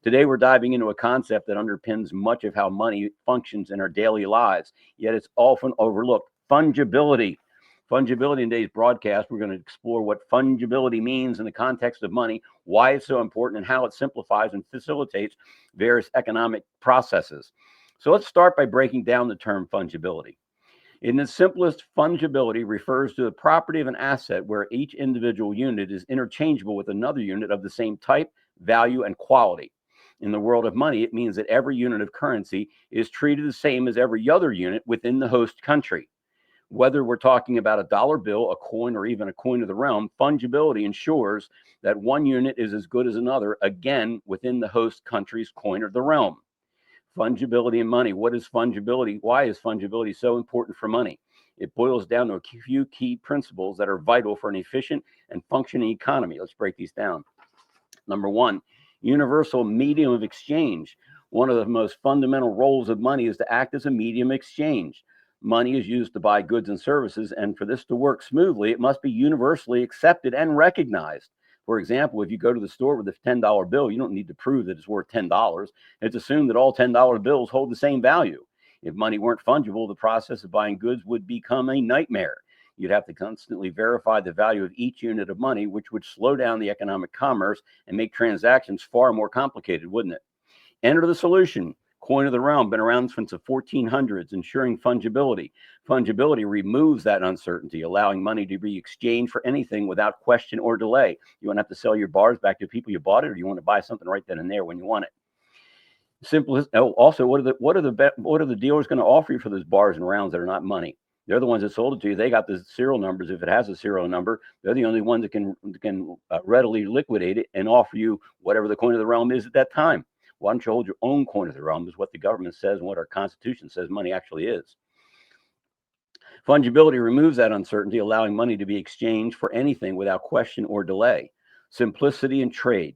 Today, we're diving into a concept that underpins much of how money functions in our daily lives, yet it's often overlooked: fungibility. Fungibility in today's broadcast, we're going to explore what fungibility means in the context of money, why it's so important, and how it simplifies and facilitates various economic processes. So let's start by breaking down the term fungibility. In its simplest, fungibility refers to the property of an asset where each individual unit is interchangeable with another unit of the same type, value, and quality. In the world of money, it means that every unit of currency is treated the same as every other unit within the host country. Whether we're talking about a dollar bill, a coin, or even a coin of the realm, fungibility ensures that one unit is as good as another, again, within the host country's coin of the realm. Fungibility in money. What is fungibility? Why is fungibility so important for money? It boils down to a few key principles that are vital for an efficient and functioning economy. Let's break these down. Number one, universal medium of exchange. One of the most fundamental roles of money is to act as a medium of exchange. Money is used to buy goods and services, and for this to work smoothly, it must be universally accepted and recognized. For example, if you go to the store with a $10 bill, you don't need to prove that it's worth $10. It's assumed that all $10 bills hold the same value. If money weren't fungible, the process of buying goods would become a nightmare. You'd have to constantly verify the value of each unit of money, which would slow down the economic commerce and make transactions far more complicated, wouldn't it? Enter the solution. Coin of the realm, been around since the 1400s, ensuring fungibility. Fungibility removes that uncertainty, allowing money to be exchanged for anything without question or delay. You won't have to sell your bars back to people you bought it, or you want to buy something right then and there when you want it. Simplest. Also, what are the dealers going to offer you for those bars and rounds that are not money? They're the ones that sold it to you. They got the serial numbers. If it has a serial number, they're the only ones that can readily liquidate it and offer you whatever the coin of the realm is at that time. Why don't you hold your own coin of the realm? Is what the government says and what our Constitution says money actually is. Fungibility removes that uncertainty, allowing money to be exchanged for anything without question or delay. Simplicity in trade.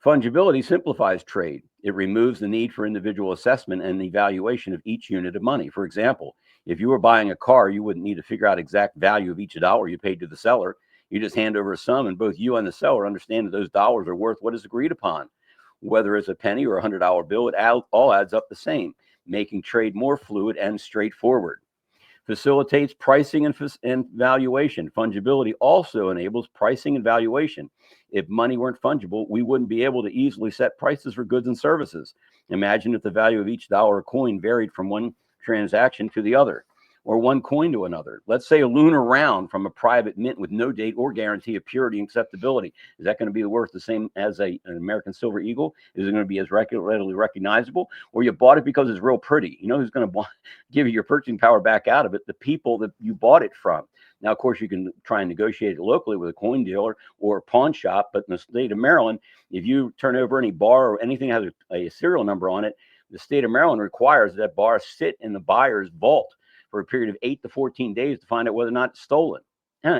Fungibility simplifies trade. It removes the need for individual assessment and evaluation of each unit of money. For example, if you were buying a car, you wouldn't need to figure out exact value of each dollar you paid to the seller. You just hand over a sum, and both you and the seller understand that those dollars are worth what is agreed upon. Whether it's a penny or a $100 bill, it all adds up the same, making trade more fluid and straightforward. Facilitates pricing and valuation. Fungibility also enables pricing and valuation. If money weren't fungible, we wouldn't be able to easily set prices for goods and services. Imagine if the value of each dollar or coin varied from one transaction to the other, or one coin to another. Let's say a lunar round from a private mint with no date or guarantee of purity and acceptability. Is that going to be worth the same as an American silver eagle? Is it going to be as readily recognizable? Or you bought it because it's real pretty? You know who's going to give you your purchasing power back out of it? The people that you bought it from. Now, of course, you can try and negotiate it locally with a coin dealer or a pawn shop, but in the state of Maryland, if you turn over any bar or anything that has a serial number on it, the state of Maryland requires that bar sit in the buyer's vault for a period of 8 to 14 days to find out whether or not it's stolen.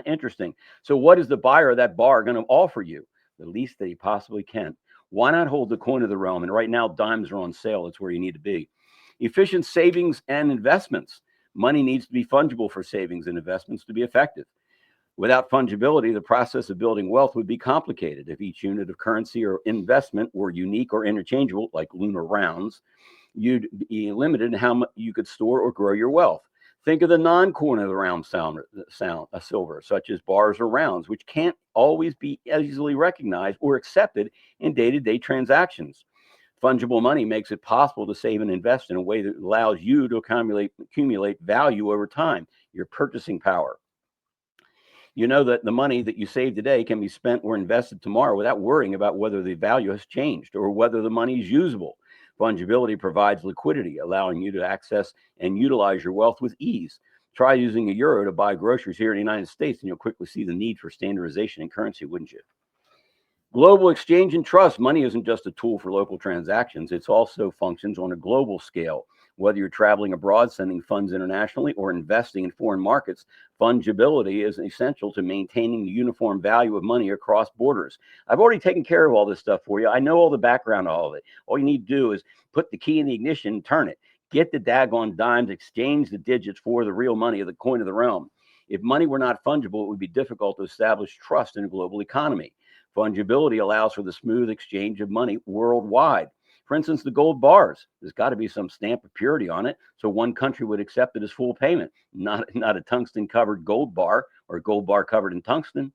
Interesting. So what is the buyer of that bar going to offer you? The least that he possibly can. Why not hold the coin of the realm? And right now, dimes are on sale. It's where you need to be. Efficient savings and investments. Money needs to be fungible for savings and investments to be effective. Without fungibility, the process of building wealth would be complicated. If each unit of currency or investment were unique or interchangeable, like lunar rounds, you'd be limited in how much you could store or grow your wealth. Think of the non-coin of the realm silver, such as bars or rounds, which can't always be easily recognized or accepted in day-to-day transactions. Fungible money makes it possible to save and invest in a way that allows you to accumulate value over time, your purchasing power. You know that the money that you save today can be spent or invested tomorrow without worrying about whether the value has changed or whether the money is usable. Fungibility provides liquidity, allowing you to access and utilize your wealth with ease. Try using a euro to buy groceries here in the United States, and you'll quickly see the need for standardization in currency, wouldn't you? Global exchange and trust. Money isn't just a tool for local transactions. It also functions on a global scale. Whether you're traveling abroad, sending funds internationally, or investing in foreign markets, fungibility is essential to maintaining the uniform value of money across borders. I've already taken care of all this stuff for you. I know all the background of all of it. All you need to do is put the key in the ignition and turn it. Get the daggone dimes, exchange the digits for the real money of the coin of the realm. If money were not fungible, it would be difficult to establish trust in a global economy. Fungibility allows for the smooth exchange of money worldwide. For instance, the gold bars, there's got to be some stamp of purity on it, so one country would accept it as full payment, not a tungsten-covered gold bar or gold bar covered in tungsten.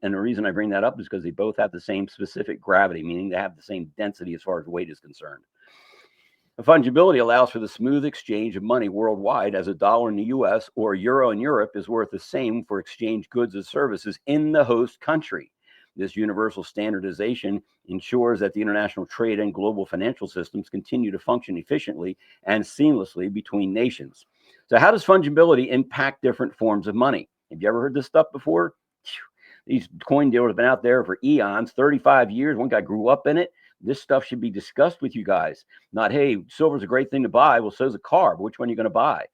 And the reason I bring that up is because they both have the same specific gravity, meaning they have the same density as far as weight is concerned. Fungibility allows for the smooth exchange of money worldwide, as a dollar in the US or a euro in Europe is worth the same for exchanged goods and services in the host country. This universal standardization ensures that the international trade and global financial systems continue to function efficiently and seamlessly between nations. So how does fungibility impact different forms of money? Have you ever heard this stuff before? These coin dealers have been out there for eons, 35 years. One guy grew up in it. This stuff should be discussed with you guys. Not, hey, silver's a great thing to buy. Well, so's a car. But which one are you going to buy?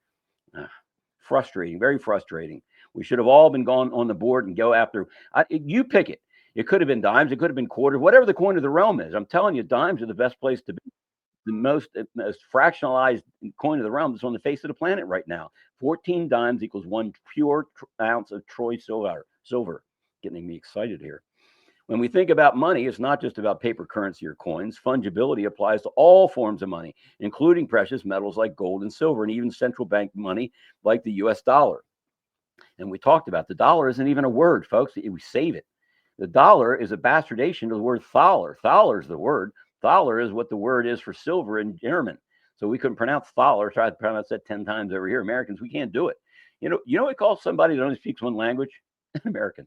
Frustrating, very frustrating. We should have all been gone on the board and go after. You pick it. It could have been dimes. It could have been quarters. Whatever the coin of the realm is. I'm telling you, dimes are the best place to be. The most fractionalized coin of the realm that's on the face of the planet right now. 14 dimes equals 1 pure ounce of Troy silver. Getting me excited here. When we think about money, it's not just about paper currency or coins. Fungibility applies to all forms of money, including precious metals like gold and silver, and even central bank money like the US dollar. And we talked about the dollar isn't even a word, folks. We save it. The dollar is a bastardization of the word Thaler. Thaler is the word. Thaler is what the word is for silver in German. So we couldn't pronounce Thaler. Try to pronounce that 10 times over here. Americans, we can't do it. You know what we call somebody that only speaks one language? An American.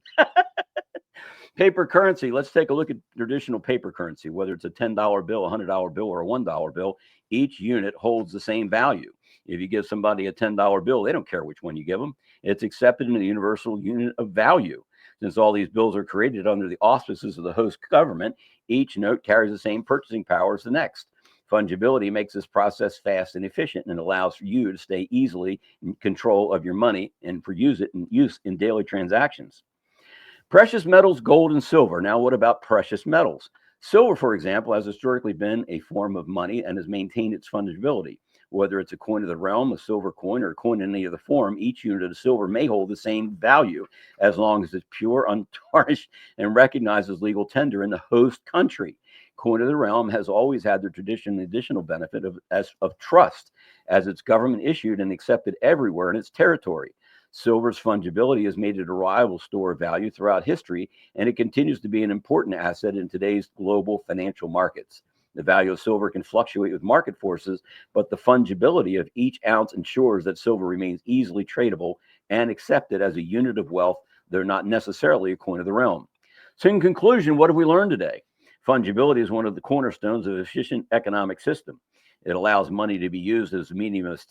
Paper currency. Let's take a look at traditional paper currency, whether it's a $10 bill, a $100 bill, or a $1 bill. Each unit holds the same value. If you give somebody a $10 bill, they don't care which one you give them. It's accepted in the universal unit of value. Since all these bills are created under the auspices of the host government, each note carries the same purchasing power as the next. Fungibility makes this process fast and efficient and allows for you to stay easily in control of your money and for use in daily transactions. Precious metals, gold and silver. Now, what about precious metals? Silver, for example, has historically been a form of money and has maintained its fungibility. Whether it's a coin of the realm, a silver coin, or a coin in any other form, each unit of silver may hold the same value as long as it's pure, untarnished, and recognized as legal tender in the host country. Coin of the realm has always had the tradition and additional benefit of trust, as it's government issued and accepted everywhere in its territory. Silver's fungibility has made it a reliable store of value throughout history, and it continues to be an important asset in today's global financial markets. The value of silver can fluctuate with market forces, but the fungibility of each ounce ensures that silver remains easily tradable and accepted as a unit of wealth, though not necessarily a coin of the realm. So in conclusion, what have we learned today? Fungibility is one of the cornerstones of an efficient economic system. It allows money to be used as a medium of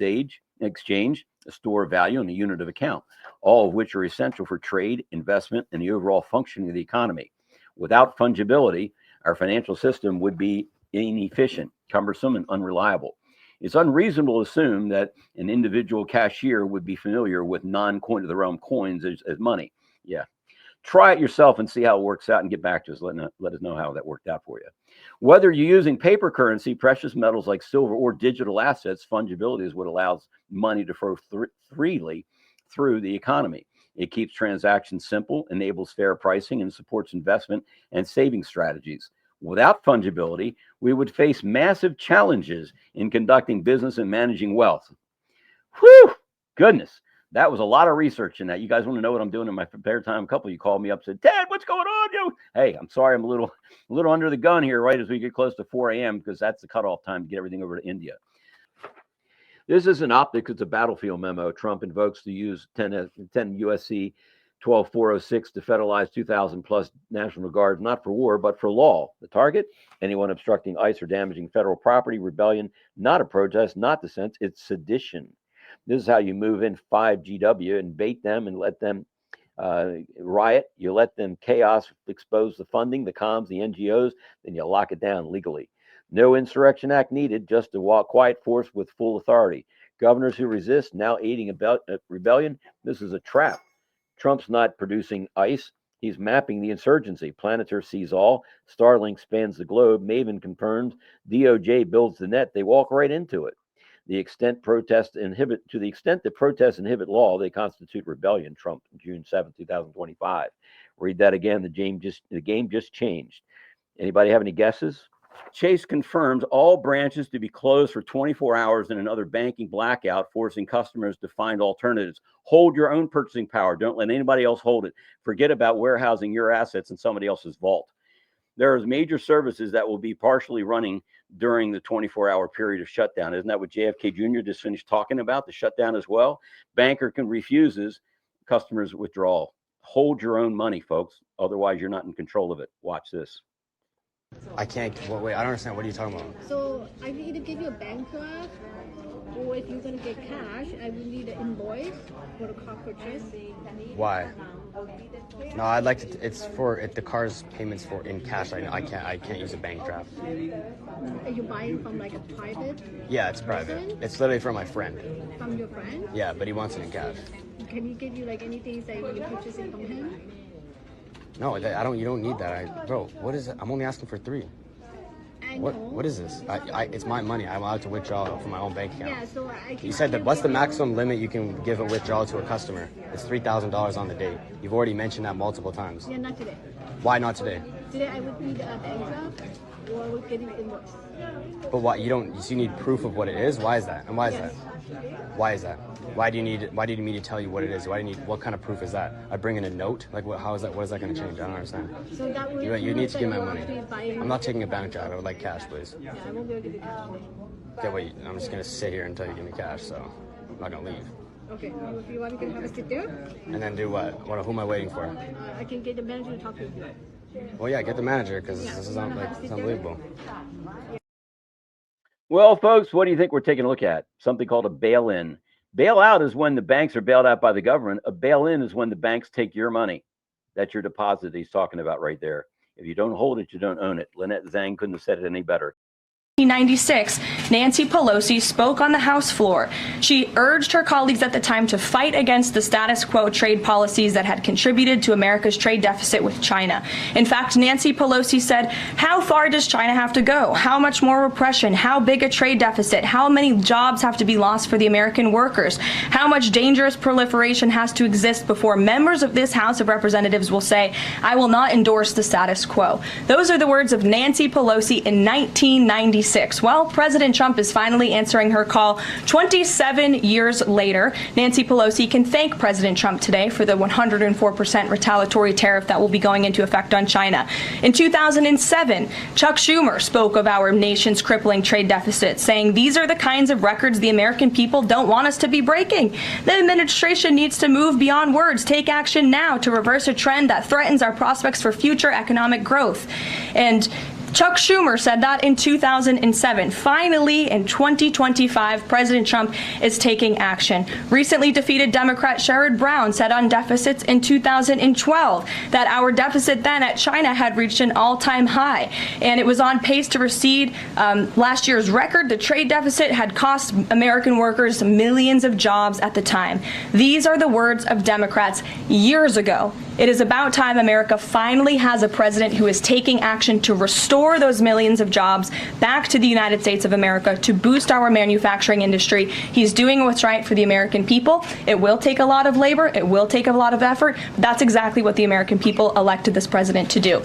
exchange, a store of value, and a unit of account, all of which are essential for trade, investment, and the overall functioning of the economy. Without fungibility, our financial system would be inefficient, cumbersome, and unreliable. It's unreasonable to assume that an individual cashier would be familiar with non-coin of the realm coins as money. Yeah. Try it yourself and see how it works out and get back to us. Let us know how that worked out for you. Whether you're using paper currency, precious metals like silver, or digital assets, fungibility is what allows money to flow freely through the economy. It keeps transactions simple, enables fair pricing, and supports investment and saving strategies. Without fungibility, we would face massive challenges in conducting business and managing wealth. Whew! Goodness. That was a lot of research in that. You guys want to know what I'm doing in my spare time? A couple of you called me up and said, Ted, what's going on? Hey, I'm sorry, I'm a little under the gun here right as we get close to 4 a.m. because that's the cutoff time to get everything over to India. This isn't optics, it's a battlefield memo. Trump invokes to use 10 USC 12406 to federalize 2,000 plus National Guards, not for war, but for law. The target? Anyone obstructing ICE or damaging federal property, rebellion, not a protest, not dissent, it's sedition. This is how you move in 5GW and bait them and let them riot. You let them chaos, expose the funding, the comms, the NGOs, then you lock it down legally. No Insurrection Act needed, just a quiet force with full authority. Governors who resist now aiding a rebellion. This is a trap. Trump's not producing ice. He's mapping the insurgency. Planeter sees all. Starlink spans the globe. Maven confirms. DOJ builds the net. They walk right into it. To the extent that protests inhibit law, they constitute rebellion. Trump, June 7, 2025. Read that again. The game just changed. Anybody have any guesses? Chase confirms all branches to be closed for 24 hours in another banking blackout, forcing customers to find alternatives. Hold your own purchasing power. Don't let anybody else hold it. Forget about warehousing your assets in somebody else's vault. There are major services that will be partially running during the 24-hour period of shutdown. Isn't that what JFK Jr. just finished talking about, the shutdown as well? Banker refuses customers' withdrawal. Hold your own money, folks. Otherwise, you're not in control of it. Watch this. I can't. Wait, I don't understand. What are you talking about? So I can either give you a bank draft, or if you're going to get cash, I will need an invoice for the car purchase. Why? No, I'd like to. It's for the car's payments for in cash. I can't use a bank draft. Are you buying from like a private? Yeah, it's private. person? It's literally from my friend. From your friend? Yeah, but he wants it in cash. Can he give you like anything that you're purchasing from him? No, I don't. You don't need that. Bro, what is it? I'm only asking for 3. What is this? It's my money. I'm allowed to withdraw from my own bank account. Yeah, so I can. You said that. What's the maximum limit you can give a withdrawal to a customer? It's $3,000 on the date. You've already mentioned that multiple times. Yeah, not today. Why not today? Today I would need a bank draft, or I would get you an invoice. But why you don't? You need proof of what it is. Why is that? And why is that? Why is that? Why do you need me to tell you what it is? Why do you need? What kind of proof is that? I bring in a note. Like what? How is that? What is that going to change? I don't understand. So that would You need to give me my money. buying. I'm not taking a bank draft. I would like cash, please. Yeah, I won't be able to give you cash today. Okay, wait. I'm just gonna sit here until you give me cash. So I'm not gonna leave. Okay, well, if you want, we can have a sit there. And then do what? Who am I waiting for? I can get the manager to talk to you. Well, yeah, get the manager because this is it's unbelievable. Well, folks, what do you think we're taking a look at? Something called a bail-in. Bailout is when the banks are bailed out by the government. A bail-in is when the banks take your money. That's your deposit that he's talking about right there. If you don't hold it, you don't own it. Lynette Zhang couldn't have said it any better. 1996, Nancy Pelosi spoke on the House floor. She urged her colleagues at the time to fight against the status quo trade policies that had contributed to America's trade deficit with China. In fact, Nancy Pelosi said, how far does China have to go? How much more repression? How big a trade deficit? How many jobs have to be lost for the American workers? How much dangerous proliferation has to exist before members of this House of Representatives will say, I will not endorse the status quo? Those are the words of Nancy Pelosi in 1996. Well, President Trump is finally answering her call 27 years later. Nancy Pelosi can thank President Trump today for the 104% retaliatory tariff that will be going into effect on China. In 2007, Chuck Schumer spoke of our nation's crippling trade deficit, saying these are the kinds of records the American people don't want us to be breaking. The administration needs to move beyond words, take action now to reverse a trend that threatens our prospects for future economic growth. And Chuck Schumer said that in 2007. Finally, in 2025, President Trump is taking action. Recently defeated Democrat Sherrod Brown said on deficits in 2012 that our deficit then at China had reached an all-time high, and it was on pace to recede last year's record. The trade deficit had cost American workers millions of jobs at the time. These are the words of Democrats years ago. It is about time America finally has a president who is taking action to restore those millions of jobs back to the United States of America, to boost our manufacturing industry. He's doing what's right for the American people. It will take a lot of labor. It will take a lot of effort. But that's exactly what the American people elected this president to do.